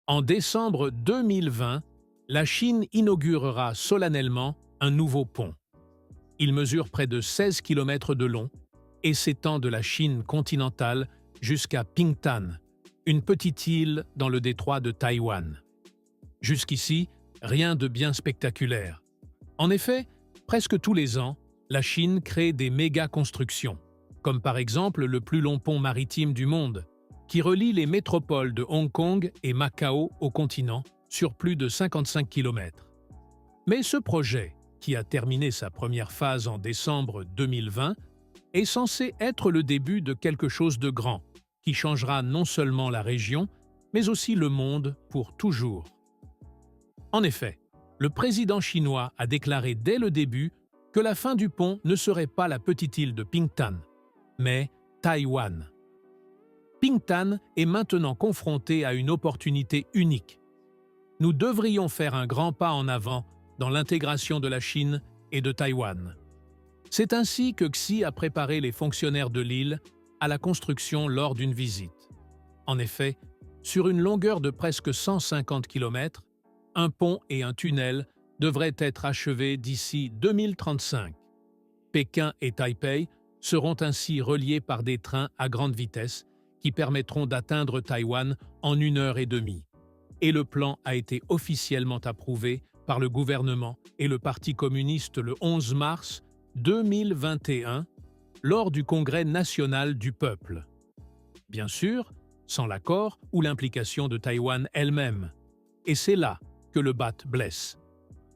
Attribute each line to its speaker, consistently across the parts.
Speaker 1: En décembre 2020, la Chine inaugurera solennellement un nouveau pont. Il mesure près de 16 km de long et s'étend de la Chine continentale jusqu'à Pingtan, une petite île dans le détroit de Taïwan. Jusqu'ici, rien de bien spectaculaire. En effet, presque tous les ans, la Chine crée des méga-constructions, comme par exemple le plus long pont maritime du monde, qui relie les métropoles de Hong Kong et Macao au continent sur plus de 55 km. Mais ce projet, qui a terminé sa première phase en décembre 2020, est censé être le début de quelque chose de grand, qui changera non seulement la région, mais aussi le monde pour toujours. En effet, le président chinois a déclaré dès le début que la fin du pont ne serait pas la petite île de Pingtan, mais Taïwan. Pingtan est maintenant confronté à une opportunité unique. Nous devrions faire un grand pas en avant dans l'intégration de la Chine et de Taïwan. C'est ainsi que Xi a préparé les fonctionnaires de l'île à la construction lors d'une visite. En effet, sur une longueur de presque 150 km, un pont et un tunnel devraient être achevés d'ici 2035. Pékin et Taipei seront ainsi reliés par des trains à grande vitesse qui permettront d'atteindre Taïwan en 1 heure et demie. Et le plan a été officiellement approuvé par le gouvernement et le Parti communiste le 11 mars 2021 lors du Congrès national du peuple. Bien sûr, sans l'accord ou l'implication de Taïwan elle-même. Et c'est là que le bat blesse.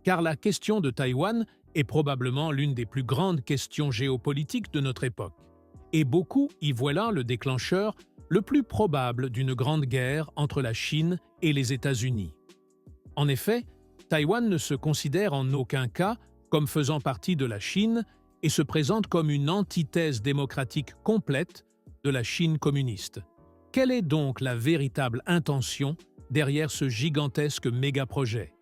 Speaker 1: Car la question de Taïwan est probablement l'une des plus grandes questions géopolitiques de notre époque. Et beaucoup y voient là le déclencheur le plus probable d'une grande guerre entre la Chine et les États-Unis. En effet, Taïwan ne se considère en aucun cas comme faisant partie de la Chine et se présente comme une antithèse démocratique complète de la Chine communiste. Quelle est donc la véritable intention derrière ce gigantesque méga-projet?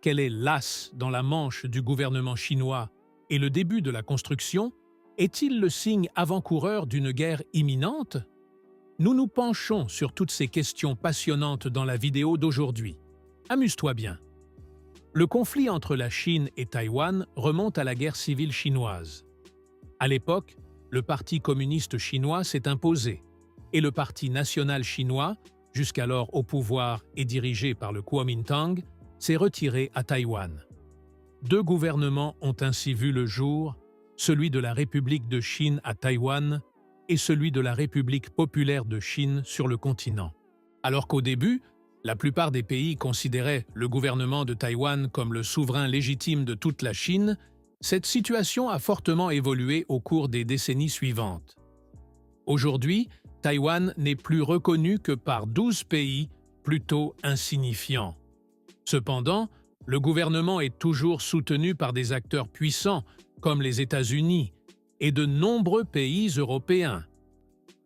Speaker 1: Quel est l'as dans la manche du gouvernement chinois et le début de la construction? Est-il le signe avant-coureur d'une guerre imminente? Nous nous penchons sur toutes ces questions passionnantes dans la vidéo d'aujourd'hui. Amuse-toi bien. Le conflit entre la Chine et Taïwan remonte à la guerre civile chinoise. À l'époque, le Parti communiste chinois s'est imposé et le Parti national chinois, jusqu'alors au pouvoir et dirigé par le Kuomintang, s'est retiré à Taïwan. Deux gouvernements ont ainsi vu le jour, celui de la République de Chine à Taïwan et celui de la République populaire de Chine sur le continent. Alors qu'au début, la plupart des pays considéraient le gouvernement de Taïwan comme le souverain légitime de toute la Chine, cette situation a fortement évolué au cours des décennies suivantes. Aujourd'hui, Taïwan n'est plus reconnu que par 12 pays plutôt insignifiants. Cependant, le gouvernement est toujours soutenu par des acteurs puissants comme les États-Unis et de nombreux pays européens.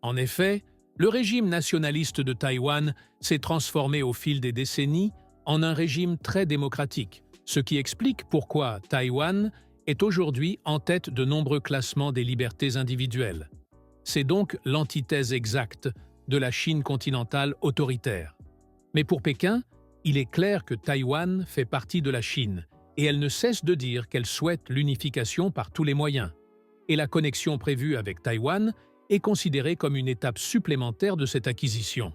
Speaker 1: En effet, le régime nationaliste de Taïwan s'est transformé au fil des décennies en un régime très démocratique, ce qui explique pourquoi Taïwan est aujourd'hui en tête de nombreux classements des libertés individuelles. C'est donc l'antithèse exacte de la Chine continentale autoritaire. Mais pour Pékin, il est clair que Taïwan fait partie de la Chine et elle ne cesse de dire qu'elle souhaite l'unification par tous les moyens. Et la connexion prévue avec Taïwan est considérée comme une étape supplémentaire de cette acquisition.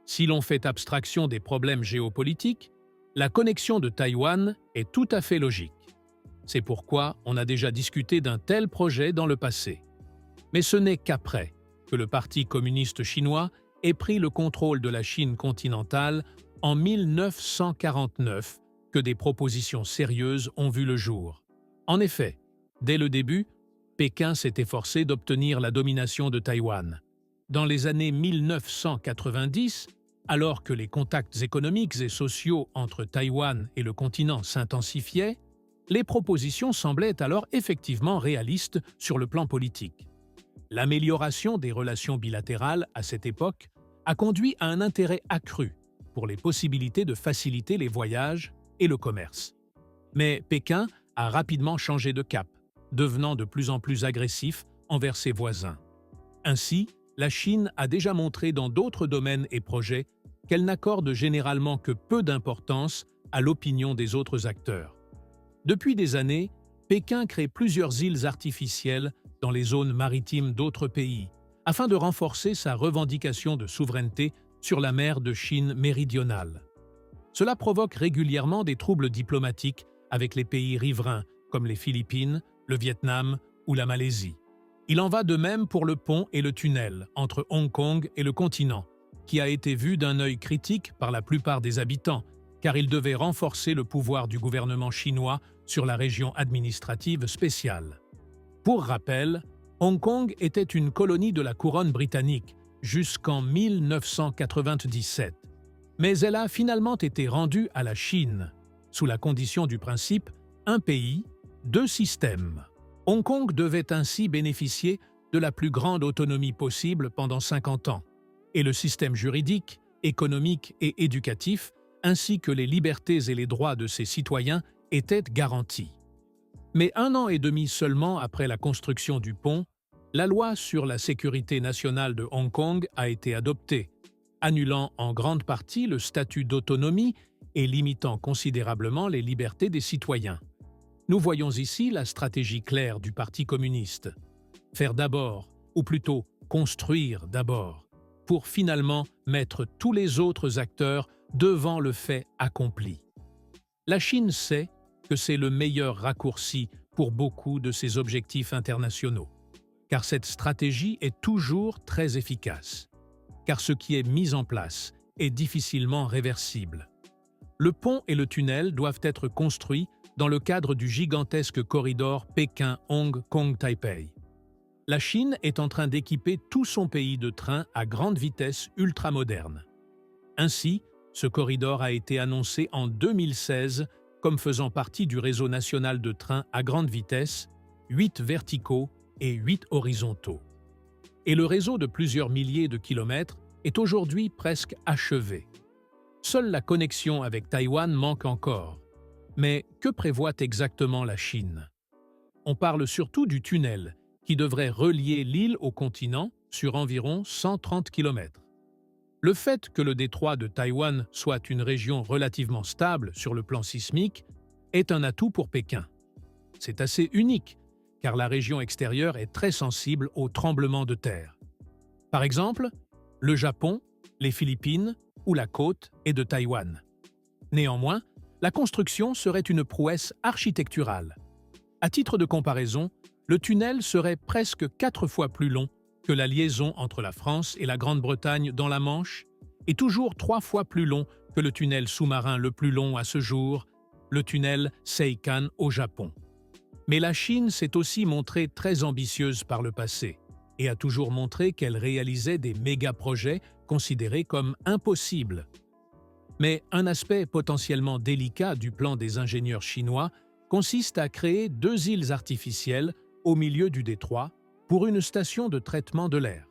Speaker 1: Si l'on fait abstraction des problèmes géopolitiques, la connexion de Taïwan est tout à fait logique. C'est pourquoi on a déjà discuté d'un tel projet dans le passé. Mais ce n'est qu'après que le Parti communiste chinois ait pris le contrôle de la Chine continentale en 1949 que des propositions sérieuses ont vu le jour. En effet, dès le début, Pékin s'est efforcé d'obtenir la domination de Taïwan. Dans les années 1990, alors que les contacts économiques et sociaux entre Taïwan et le continent s'intensifiaient, les propositions semblaient alors effectivement réalistes sur le plan politique. L'amélioration des relations bilatérales à cette époque a conduit à un intérêt accru pour les possibilités de faciliter les voyages et le commerce. Mais Pékin a rapidement changé de cap, devenant de plus en plus agressif envers ses voisins. Ainsi, la Chine a déjà montré dans d'autres domaines et projets qu'elle n'accorde généralement que peu d'importance à l'opinion des autres acteurs. Depuis des années, Pékin crée plusieurs îles artificielles dans les zones maritimes d'autres pays, afin de renforcer sa revendication de souveraineté sur la mer de Chine méridionale. Cela provoque régulièrement des troubles diplomatiques avec les pays riverains, comme les Philippines, le Vietnam ou la Malaisie. Il en va de même pour le pont et le tunnel entre Hong Kong et le continent, qui a été vu d'un œil critique par la plupart des habitants, car il devait renforcer le pouvoir du gouvernement chinois sur la région administrative spéciale. Pour rappel, Hong Kong était une colonie de la couronne britannique jusqu'en 1997, mais elle a finalement été rendue à la Chine, sous la condition du principe « un pays, deux systèmes ». Hong Kong devait ainsi bénéficier de la plus grande autonomie possible pendant 50 ans, et le système juridique, économique et éducatif, ainsi que les libertés et les droits de ses citoyens étaient garantis. Mais 1 an et demi seulement après la construction du pont, la loi sur la sécurité nationale de Hong Kong a été adoptée, annulant en grande partie le statut d'autonomie et limitant considérablement les libertés des citoyens. Nous voyons ici la stratégie claire du Parti communiste. Faire d'abord, ou plutôt construire d'abord, pour finalement mettre tous les autres acteurs devant le fait accompli. La Chine sait que c'est le meilleur raccourci pour beaucoup de ses objectifs internationaux, car cette stratégie est toujours très efficace, car ce qui est mis en place est difficilement réversible. Le pont et le tunnel doivent être construits dans le cadre du gigantesque corridor Pékin-Hong Kong-Taipei. La Chine est en train d'équiper tout son pays de trains à grande vitesse ultramodernes. Ainsi, ce corridor a été annoncé en 2016 comme faisant partie du réseau national de trains à grande vitesse, 8 verticaux et 8 horizontaux. Et le réseau de plusieurs milliers de kilomètres est aujourd'hui presque achevé. Seule la connexion avec Taïwan manque encore. Mais que prévoit exactement la Chine? On parle surtout du tunnel, qui devrait relier l'île au continent sur environ 130 km. Le fait que le détroit de Taïwan soit une région relativement stable sur le plan sismique est un atout pour Pékin. C'est assez unique, car la région extérieure est très sensible aux tremblements de terre. Par exemple, le Japon, les Philippines ou la côte est de Taïwan. Néanmoins, la construction serait une prouesse architecturale. À titre de comparaison, le tunnel serait presque 4 fois plus long que la liaison entre la France et la Grande-Bretagne dans la Manche, et toujours 3 fois plus long que le tunnel sous-marin le plus long à ce jour, le tunnel Seikan au Japon. Mais la Chine s'est aussi montrée très ambitieuse par le passé, et a toujours montré qu'elle réalisait des méga-projets considérés comme impossibles. Mais un aspect potentiellement délicat du plan des ingénieurs chinois consiste à créer 2 îles artificielles au milieu du détroit pour une station de traitement de l'air,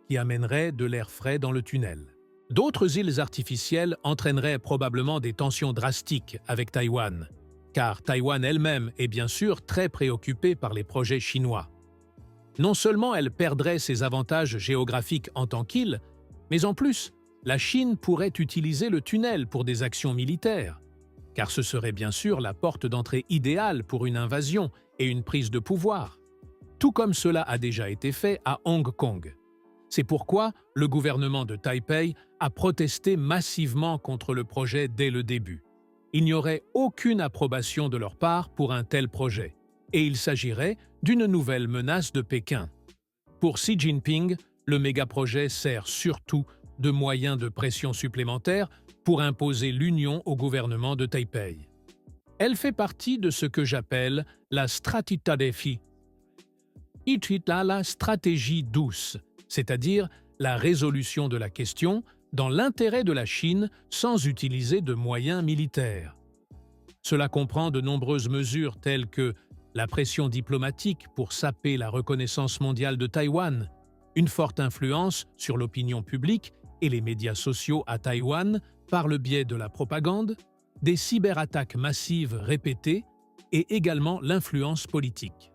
Speaker 1: qui amènerait de l'air frais dans le tunnel. D'autres îles artificielles entraîneraient probablement des tensions drastiques avec Taïwan, car Taïwan elle-même est bien sûr très préoccupée par les projets chinois. Non seulement elle perdrait ses avantages géographiques en tant qu'île, mais en plus, la Chine pourrait utiliser le tunnel pour des actions militaires, car ce serait bien sûr la porte d'entrée idéale pour une invasion et une prise de pouvoir, tout comme cela a déjà été fait à Hong Kong. C'est pourquoi le gouvernement de Taipei a protesté massivement contre le projet dès le début. Il n'y aurait aucune approbation de leur part pour un tel projet, et il s'agirait d'une nouvelle menace de Pékin. Pour Xi Jinping, le méga-projet sert surtout de moyen de pression supplémentaire pour imposer l'union au gouvernement de Taipei. Elle fait partie de ce que j'appelle la stratégie la stratégie douce, c'est-à-dire la résolution de la question dans l'intérêt de la Chine sans utiliser de moyens militaires. Cela comprend de nombreuses mesures telles que la pression diplomatique pour saper la reconnaissance mondiale de Taïwan, une forte influence sur l'opinion publique et les médias sociaux à Taïwan par le biais de la propagande, des cyberattaques massives répétées et également l'influence politique.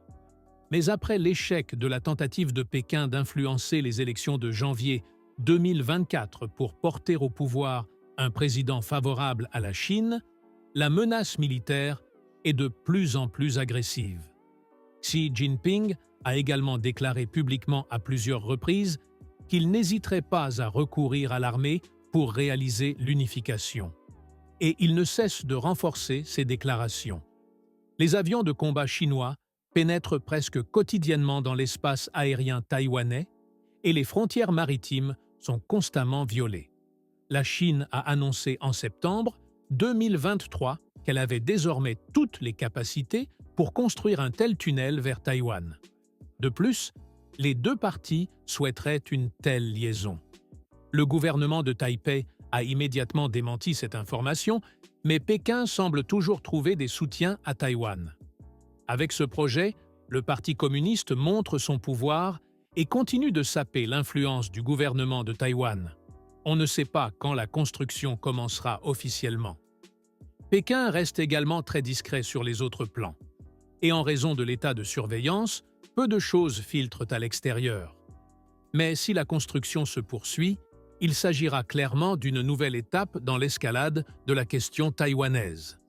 Speaker 1: Mais après l'échec de la tentative de Pékin d'influencer les élections de janvier 2024 pour porter au pouvoir un président favorable à la Chine, la menace militaire est de plus en plus agressive. Xi Jinping a également déclaré publiquement à plusieurs reprises qu'il n'hésiterait pas à recourir à l'armée pour réaliser l'unification. Et il ne cesse de renforcer ses déclarations. Les avions de combat chinois pénètrent presque quotidiennement dans l'espace aérien taïwanais et les frontières maritimes sont constamment violées. La Chine a annoncé en septembre 2023 qu'elle avait désormais toutes les capacités pour construire un tel tunnel vers Taïwan. De plus, les deux parties souhaiteraient une telle liaison. Le gouvernement de Taipei a immédiatement démenti cette information, mais Pékin semble toujours trouver des soutiens à Taïwan. Avec ce projet, le Parti communiste montre son pouvoir et continue de saper l'influence du gouvernement de Taïwan. On ne sait pas quand la construction commencera officiellement. Pékin reste également très discret sur les autres plans. Et en raison de l'état de surveillance, peu de choses filtrent à l'extérieur. Mais si la construction se poursuit, il s'agira clairement d'une nouvelle étape dans l'escalade de la question taïwanaise.